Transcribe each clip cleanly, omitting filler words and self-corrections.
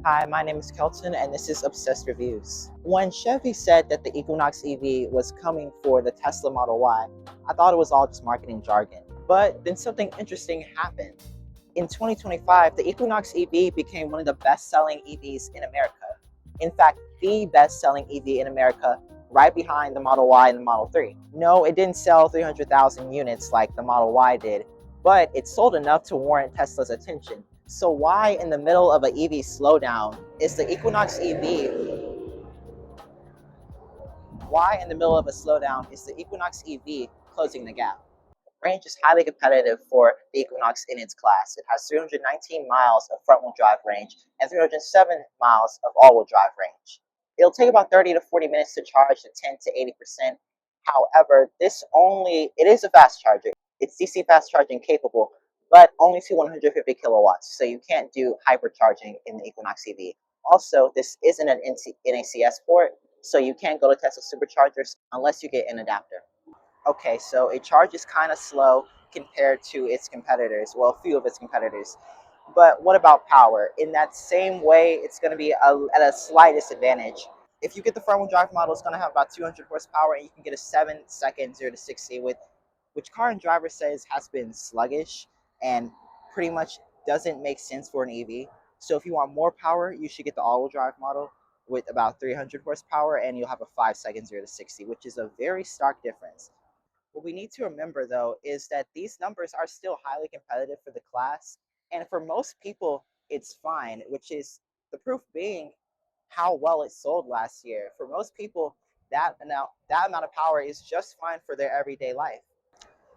Hi, my name is Kelton and this is Obsessed Reviews. When Chevy said that the Equinox EV was coming for the Tesla Model Y, I thought it was all just marketing jargon. But then something interesting happened. In 2025, the Equinox EV became one of the best-selling EVs in America. In fact, the best-selling EV in America, right behind the Model Y and the Model 3. No, it didn't sell 300,000 units like the Model Y did, but it sold enough to warrant Tesla's attention. So why in the middle of an EV slowdown is the Equinox EV, why in the middle of a slowdown is the Equinox EV closing the gap? Range is highly competitive for the Equinox in its class. It has 319 miles of front-wheel drive range and 307 miles of all-wheel drive range. It'll take about 30 to 40 minutes to charge to 10 to 80%. However, it is a fast charger. It's DC fast charging capable, but only to 150 kilowatts, so you can't do hypercharging in the Equinox EV. Also, this isn't an NACS port, so you can't go to Tesla superchargers unless you get an adapter. Okay, so it charges kind of slow compared to its competitors, well, a few of its competitors. But what about power? In that same way, it's going to be at a slight disadvantage. If you get the front-wheel drive model, it's going to have about 200 horsepower, and you can get a 7-second 0 to 60, which Car and Driver says has been sluggish and pretty much doesn't make sense for an EV. So if you want more power, you should get the all-wheel drive model with about 300 horsepower, and you'll have a 5-second 0 to 60, which is a very stark difference. What we need to remember, though, is that these numbers are still highly competitive for the class, and for most people, it's fine, which is the proof being how well it sold last year. For most people, that amount of power is just fine for their everyday life.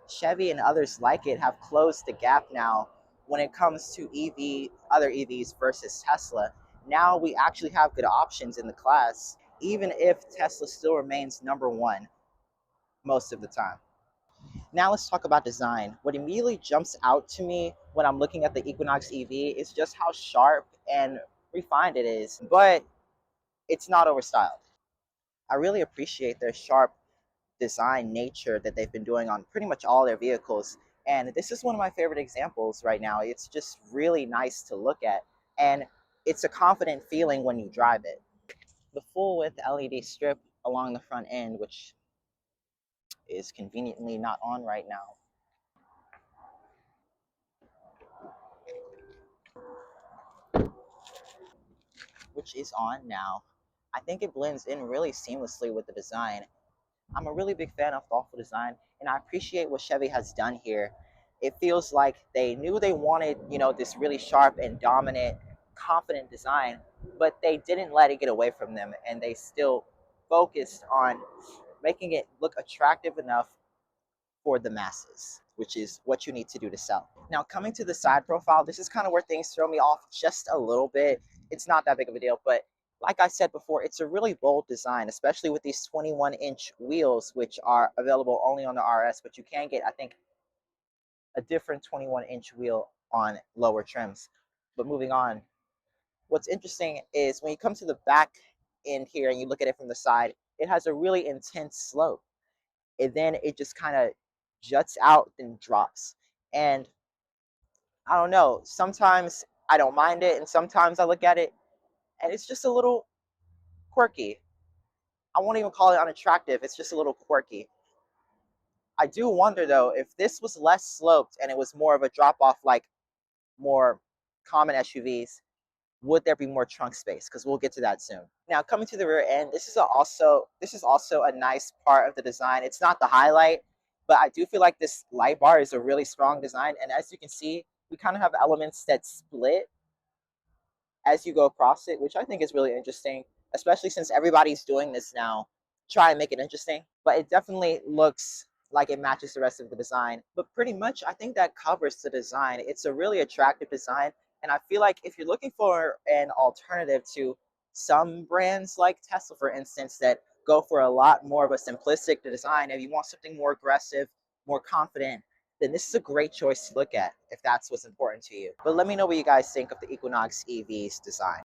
Chevy and others like it have closed the gap now when it comes to other EVs versus Tesla. Now we actually have good options in the class, even if Tesla still remains number one most of the time. Now let's talk about design. What immediately jumps out to me when I'm looking at the Equinox EV is just how sharp and refined it is, but it's not overstyled. I really appreciate their sharp design nature that they've been doing on pretty much all their vehicles. And this is one of my favorite examples right now. It's just really nice to look at, and it's a confident feeling when you drive it. The full width LED strip along the front end, which is conveniently not on right now, which is on now. I think it blends in really seamlessly with the design. I'm a really big fan of thoughtful design, and I appreciate what Chevy has done here. It feels like they knew they wanted, this really sharp and dominant, confident design, but they didn't let it get away from them, and they still focused on making it look attractive enough for the masses, which is what you need to do to sell. Now, coming to the side profile, this is kind of where things throw me off just a little bit. It's not that big of a deal, but like I said before, it's a really bold design, especially with these 21-inch wheels, which are available only on the RS, but you can get, I think, a different 21-inch wheel on lower trims. But moving on, what's interesting is when you come to the back end here and you look at it from the side, it has a really intense slope. And then it just kind of juts out and drops. And I don't know, sometimes I don't mind it, and sometimes I look at it and it's just a little quirky. I won't even call it unattractive, it's just a little quirky. I do wonder though, if this was less sloped and it was more of a drop off like more common SUVs, would there be more trunk space? Because we'll get to that soon. Now, coming to the rear end, this is also a nice part of the design. It's not the highlight, but I do feel like this light bar is a really strong design. And as you can see, we kind of have elements that split as you go across it, which I think is really interesting, especially since everybody's doing this now. Try and make it interesting, but it definitely looks like it matches the rest of the design. But pretty much, I think that covers the design. It's a really attractive design, and I feel like if you're looking for an alternative to some brands like Tesla, for instance, that go for a lot more of a simplistic design, if you want something more aggressive, more confident, then this is a great choice to look at if that's what's important to you. But let me know what you guys think of the Equinox EV's design.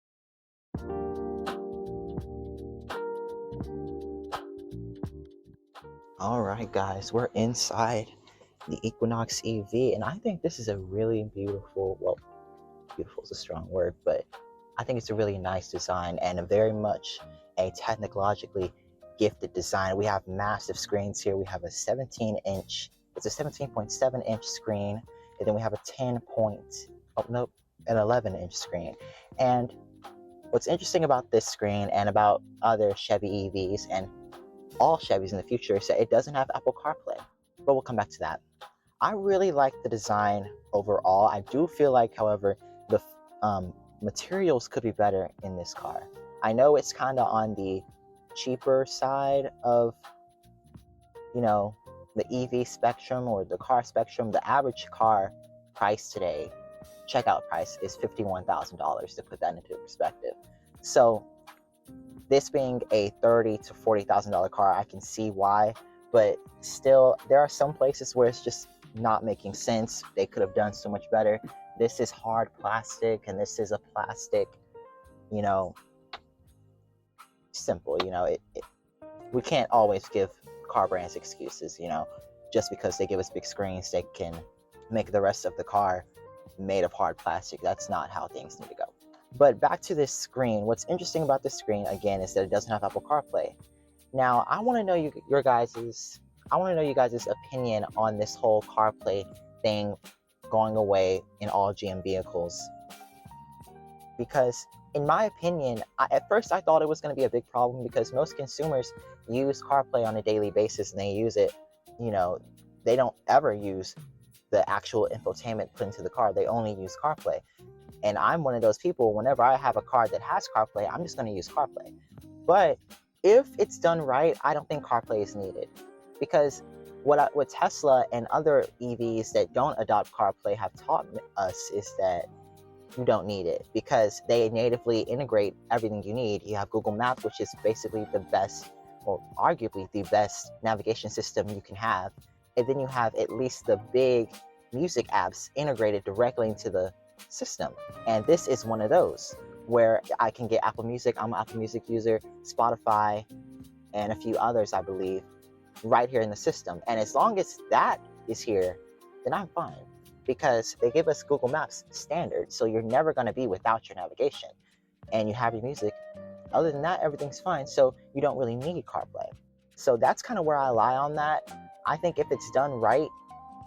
All right, guys, we're inside the Equinox EV, and I think this is a really beautiful, well, beautiful is a strong word, but I think it's a really nice design and a very much a technologically gifted design. We have massive screens here. We have a 17-inch, it's a 17.7-inch screen, and then we have a 10 point, oh nope, an 11-inch screen. And what's interesting about this screen and about other Chevy EVs and all Chevys in the future is that it doesn't have Apple CarPlay, but we'll come back to that. I really like the design overall. I do feel like, however, the materials could be better in this car. I know it's kind of on the cheaper side of, you know, the EV spectrum or the car spectrum. The average car price today, checkout price, is $51,000, to put that into perspective. So this being a $30,000 to $40,000 car, I can see why, but still, there are some places where it's just not making sense. They could have done so much better. This is hard plastic, and this is a plastic, you know, simple. You know, we can't always give car brands excuses. You know, just because they give us big screens, they can make the rest of the car made of hard plastic. That's not how things need to go. But back to this screen. What's interesting about this screen, again, is that it doesn't have Apple CarPlay. Now, I want to know you guys' opinion on this whole CarPlay thing going away in all GM vehicles. Because in my opinion, at first I thought it was going to be a big problem because most consumers use CarPlay on a daily basis, and they use it, you know, they don't ever use the actual infotainment put into the car. They only use CarPlay. And I'm one of those people, whenever I have a car that has CarPlay, I'm just going to use CarPlay. But if it's done right, I don't think CarPlay is needed. Because what Tesla and other EVs that don't adopt CarPlay have taught us is that you don't need it, because they natively integrate everything you need. You have Google Maps, which is basically the best, or arguably the best navigation system you can have. And then you have at least the big music apps integrated directly into the system. And this is one of those where I can get Apple Music. I'm an Apple Music user, Spotify, and a few others, I believe, right here in the system. And as long as that is here, then I'm fine, because they give us Google Maps standard, so you're never going to be without your navigation, and you have your music. Other than that, everything's fine, so you don't really need CarPlay. So that's kind of where I lie on that. I think if it's done right,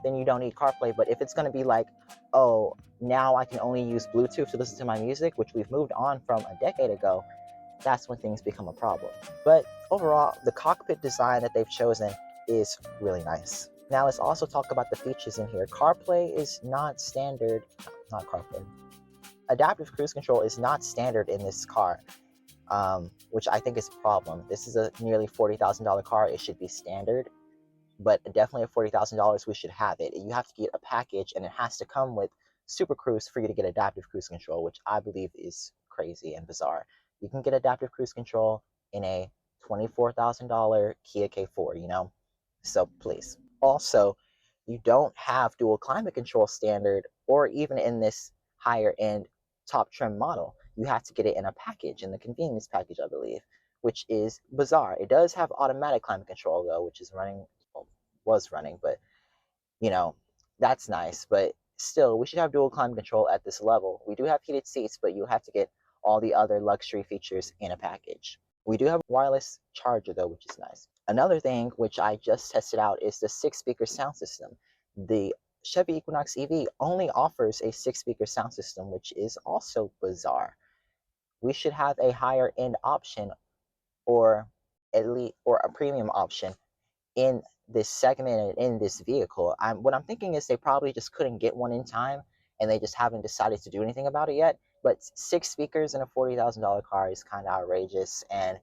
then you don't need CarPlay. But if it's going to be like, oh, now I can only use Bluetooth to listen to my music, which we've moved on from a decade ago, that's when things become a problem. But overall, the cockpit design that they've chosen is really nice. Now let's also talk about the features in here. CarPlay is not standard, not CarPlay. Adaptive Cruise Control is not standard in this car, which I think is a problem. This is a nearly $40,000 car. It should be standard, but definitely at $40,000, we should have it. You have to get a package, and it has to come with Super Cruise for you to get Adaptive Cruise Control, which I believe is crazy and bizarre. You can get Adaptive Cruise Control in a $24,000 Kia K4, you know? So please. Also, you don't have dual climate control standard, or even in this higher end top trim model. You have to get it in a package, in the convenience package, I believe, which is bizarre. It does have automatic climate control, though, which is running, well, was running, but, you know, that's nice. But still, we should have dual climate control at this level. We do have heated seats, but you have to get all the other luxury features in a package. We do have a wireless charger, though, which is nice. Another thing which I just tested out is the 6-speaker sound system. The Chevy Equinox EV only offers a 6-speaker sound system, which is also bizarre. We should have a higher end option, or at least, or a premium option in this segment and in this vehicle. What I'm thinking is they probably just couldn't get one in time, and they just haven't decided to do anything about it yet. But 6 speakers in a $40,000 car is kind of outrageous, and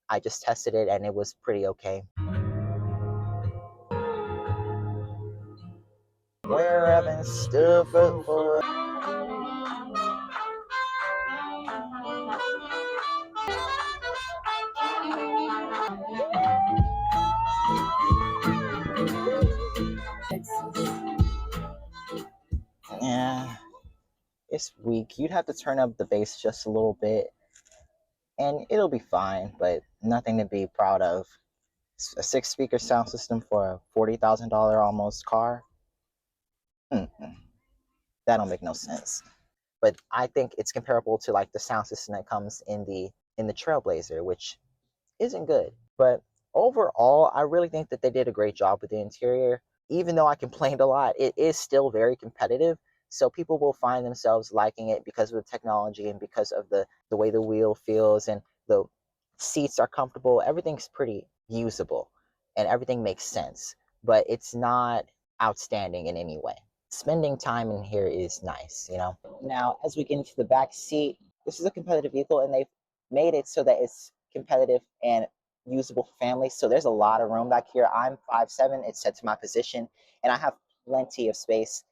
I just tested it and it was pretty okay. Where heaven stood for. Yeah, it's weak. You'd have to turn up the bass just a little bit, and it'll be fine, but nothing to be proud of. A 6-speaker sound system for a $40,000 almost car? Mm-mm. That don't make no sense. but I think it's comparable to like the sound system that comes in the Trailblazer, which isn't good. But overall, I really think that they did a great job with the interior. Even though I complained a lot, it is still very competitive. So people will find themselves liking it because of the technology and because of the way the wheel feels and the seats are comfortable. Everything's pretty usable and everything makes sense, but it's not outstanding in any way. Spending time in here is nice, you know. Now, as we get into the back seat, this is a competitive vehicle and they've made it so that it's competitive and usable for families. So there's a lot of room back here. I'm 5'7", it's set to my position, and I have plenty of space.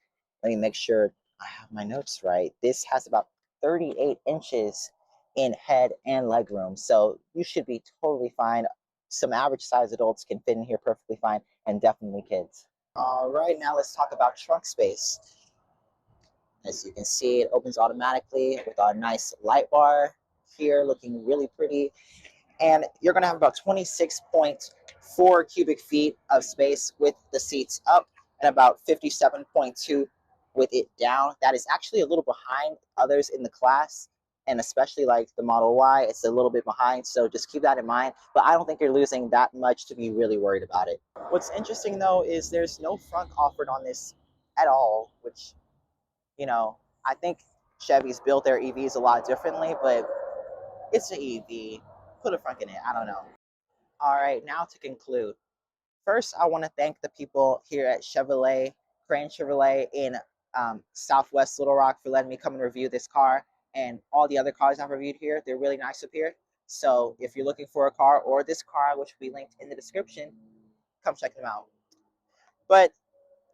Let me make sure I have my notes right. This has about 38 inches in head and leg room. So you should be totally fine. Some average size adults can fit in here perfectly fine, and definitely kids. All right, now let's talk about trunk space. As you can see, it opens automatically with a nice light bar here, looking really pretty. And you're going to have about 26.4 cubic feet of space with the seats up and about 57.2 with it down. That is actually a little behind others in the class, and especially like the Model Y, it's a little bit behind, so just keep that in mind. But I don't think you're losing that much to be really worried about it. What's interesting though is there's no front offered on this at all, which, you know, I think Chevy's built their EVs a lot differently, but it's an EV. Put a front in it. I don't know. All right, now to conclude. First, I want to thank the people here at Chevrolet, Crane Chevrolet in Southwest Little Rock for letting me come and review this car and all the other cars I've reviewed here. They're really nice up here. So if you're looking for a car or this car, which will be linked in the description, come check them out. But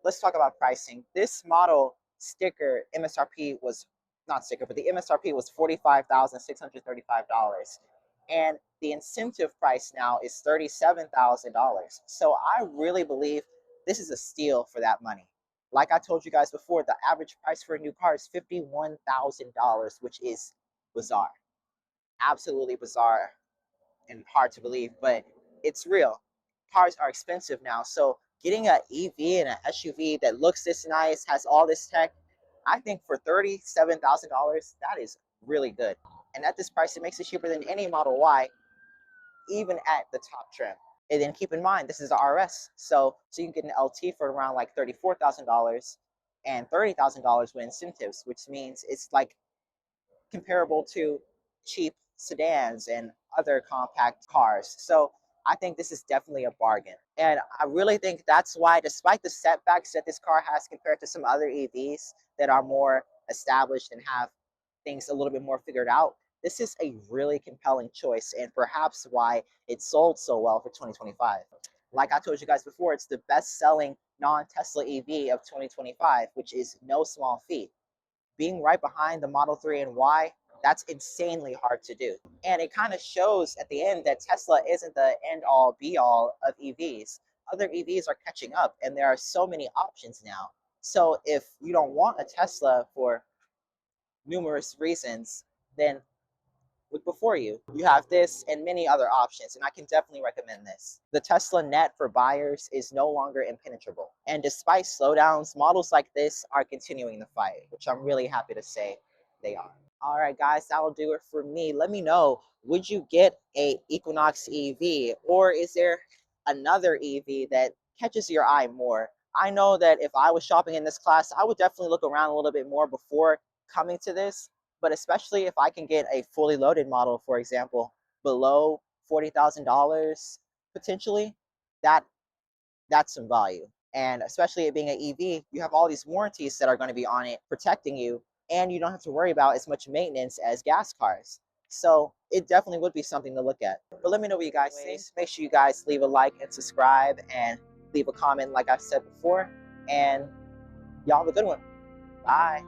let's talk about pricing. This model sticker MSRP was not sticker, but the MSRP was $45,635, and the incentive price now is $37,000. So I really believe this is a steal for that money. Like I told you guys before, the average price for a new car is $51,000, which is bizarre, absolutely bizarre and hard to believe, but it's real. Cars are expensive now, so getting an EV and an SUV that looks this nice, has all this tech, I think for $37,000, that is really good. And at this price, it makes it cheaper than any Model Y, even at the top trim. And then keep in mind, this is the RS, so you can get an LT for around like $34,000 and $30,000 with incentives, which means it's like comparable to cheap sedans and other compact cars. So I think this is definitely a bargain. And I really think that's why, despite the setbacks that this car has compared to some other EVs that are more established and have things a little bit more figured out, this is a really compelling choice and perhaps why it sold so well for 2025. Like I told you guys before, it's the best-selling non-Tesla EV of 2025, which is no small feat. Being right behind the Model 3 and Y, that's insanely hard to do. And it kind of shows at the end that Tesla isn't the end all be all of EVs. Other EVs are catching up, and there are so many options now. So if you don't want a Tesla for numerous reasons, then look before you. You have this and many other options, and I can definitely recommend this. The Tesla net for buyers is no longer impenetrable. And despite slowdowns, models like this are continuing the fight, which I'm really happy to say they are. All right, guys, that'll do it for me. Let me know, would you get a Equinox EV, or is there another EV that catches your eye more? I know that if I was shopping in this class, I would definitely look around a little bit more before coming to this, but especially if I can get a fully loaded model, for example, below $40,000 potentially, that that's some value. And especially it being an EV, you have all these warranties that are going to be on it protecting you, and you don't have to worry about as much maintenance as gas cars. So it definitely would be something to look at. But let me know what you guys think. Make sure you guys leave a like and subscribe and leave a comment like I said before. And y'all have a good one. Bye.